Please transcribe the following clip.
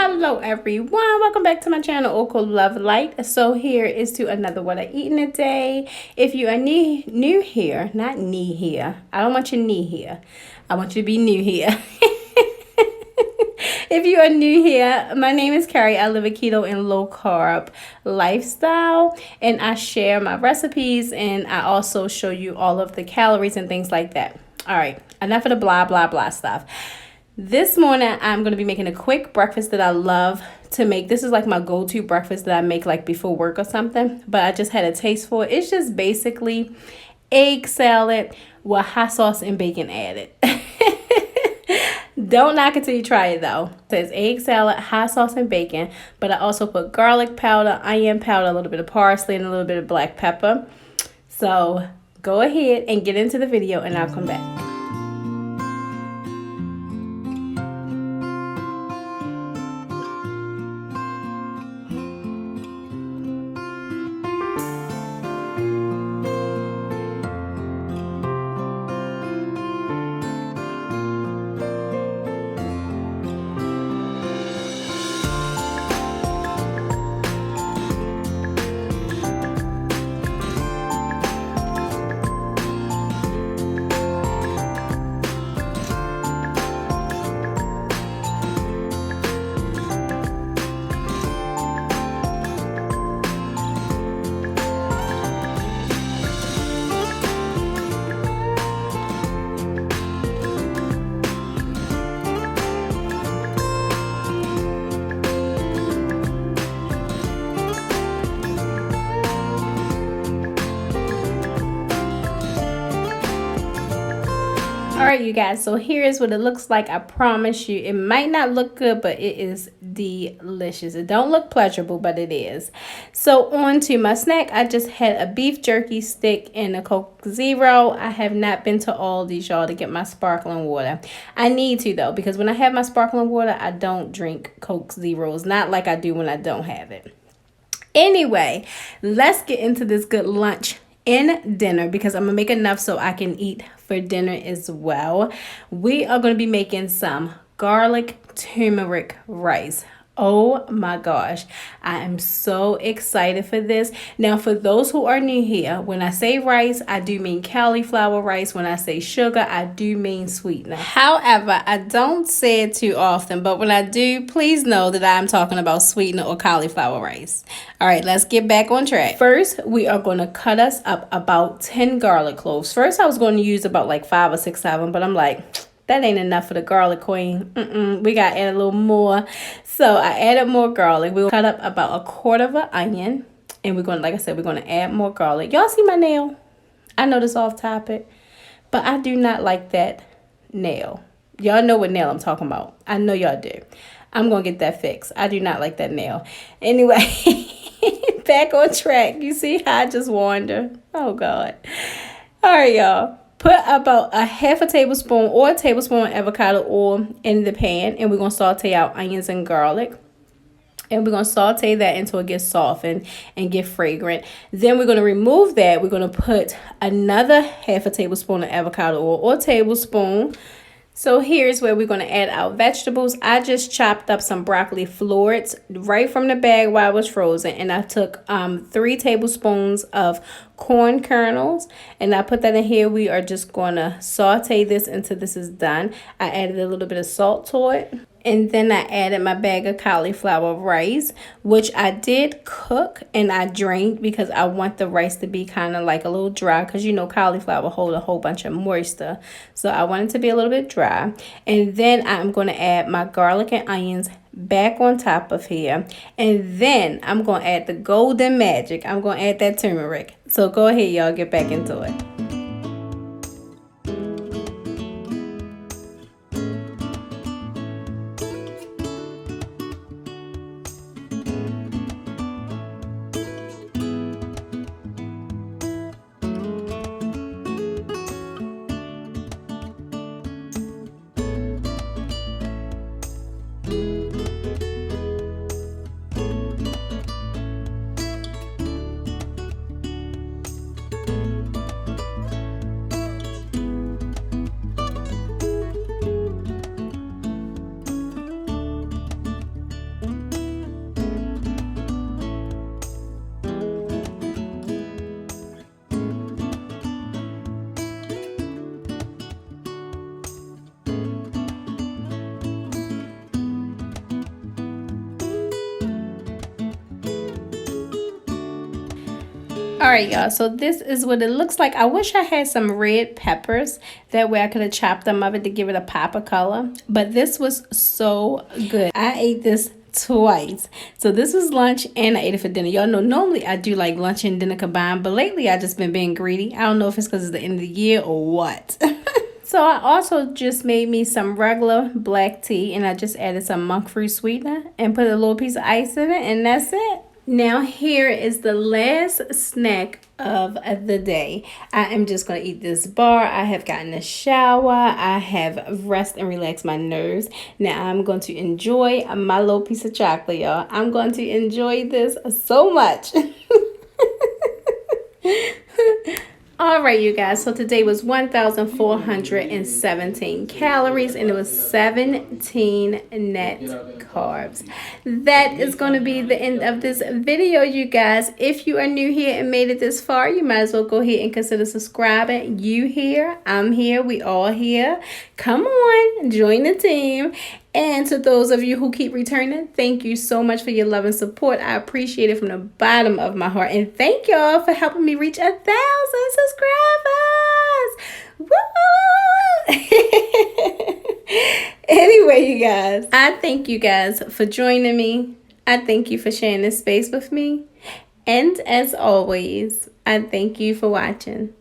Hello everyone, welcome back to my channel, Oko Love Light. So here is to another what I eat in a day. If you are new here, not knee here, I don't want you knee here, I want you to be new here. If you are new here, my name is Carrie. I live a keto and low carb lifestyle, and I share my recipes, and I also show you all of the calories and things like that. All right, enough of the blah blah blah stuff. This morning, I'm going to be making a quick breakfast that I love to make. This is like my go-to breakfast that I make like before work or something, but I just had a taste for it. It's just basically egg salad with hot sauce and bacon added. Don't knock it till you try it though. It says egg salad, hot sauce, and bacon, but I also put garlic powder, onion powder, a little bit of parsley, and a little bit of black pepper. So go ahead and get into the video and I'll come back. Alright you guys, so here's what it looks like. I promise you, it might not look good, but it is delicious. It don't look pleasurable, but it is. So on to my snack. I just had a beef jerky stick and a Coke Zero. I have not been to Aldi's, y'all, to get my sparkling water. I need to though, because when I have my sparkling water, I don't drink Coke Zeros. Not like I do when I don't have it. Anyway, let's get into this good lunch and dinner, because I'm gonna make enough so I can eat for dinner as well. We are going to be making some garlic turmeric rice. Oh my gosh, I am so excited for this. Now, for those who are new here, when I say rice, I do mean cauliflower rice. When I say sugar, I do mean sweetener. However, I don't say it too often, but when I do, please know that I'm talking about sweetener or cauliflower rice. All right, let's get back on track. First, we are going to cut us up about 10 garlic cloves. First, I was going to use about like 5 or 6 of them, but I'm like, that ain't enough for the garlic queen. We got to add a little more. So I added more garlic. We'll cut up about 1/4 of an onion. And we're going to, like I said, we're going to add more garlic. Y'all see my nail? I know this off topic, but I do not like that nail. Y'all know what nail I'm talking about. I know y'all do. I'm going to get that fixed. I do not like that nail. Anyway, back on track. You see how I just wander? Oh, God. All right, y'all. Put about a 1/2 tablespoon or a tablespoon of avocado oil in the pan, and we're going to saute out onions and garlic. And we're going to saute that until it gets softened and get fragrant. Then we're going to remove that. We're going to put another 1/2 tablespoon of avocado oil or tablespoon. So here's where we're going to add our vegetables. I just chopped up some broccoli florets right from the bag while it was frozen. And I took 3 tablespoons of corn kernels. And I put that in here. We are just going to saute this until this is done. I added a little bit of salt to it. And then I added my bag of cauliflower rice, which I did cook and I drained because I want the rice to be kind of like a little dry, because you know cauliflower hold a whole bunch of moisture. So I want it to be a little bit dry. And then I'm going to add my garlic and onions back on top of here. And then I'm going to add the golden magic. I'm going to add that turmeric. So go ahead, y'all, get back into it. All right, y'all. So this is what it looks like. I wish I had some red peppers. That way I could have chopped them up to give it a pop of color. But this was so good. I ate this twice. So this was lunch and I ate it for dinner. Y'all know normally I do like lunch and dinner combined, but lately I just been being greedy. I don't know if it's because it's the end of the year or what. So I also just made me some regular black tea and I just added some monk fruit sweetener and put a little piece of ice in it, and that's it. Now here is the last snack of the day. I am just going to eat this bar. I have gotten a shower. I have rest and relaxed my nerves. Now I'm going to enjoy my little piece of chocolate, y'all. I'm going to enjoy this so much. All right, you guys. So today was 1,417 calories and it was 17 net carbs. That is going to be the end of this video, you guys. If you are new here and made it this far, you might as well go ahead and consider subscribing. You here, I'm here, we all here. Come on, join the team. And to those of you who keep returning, thank you so much for your love and support. I appreciate it from the bottom of my heart. And thank y'all for helping me reach 1,000 subscribers. Woo! Anyway, you guys, I thank you guys for joining me. I thank you for sharing this space with me. And as always, I thank you for watching.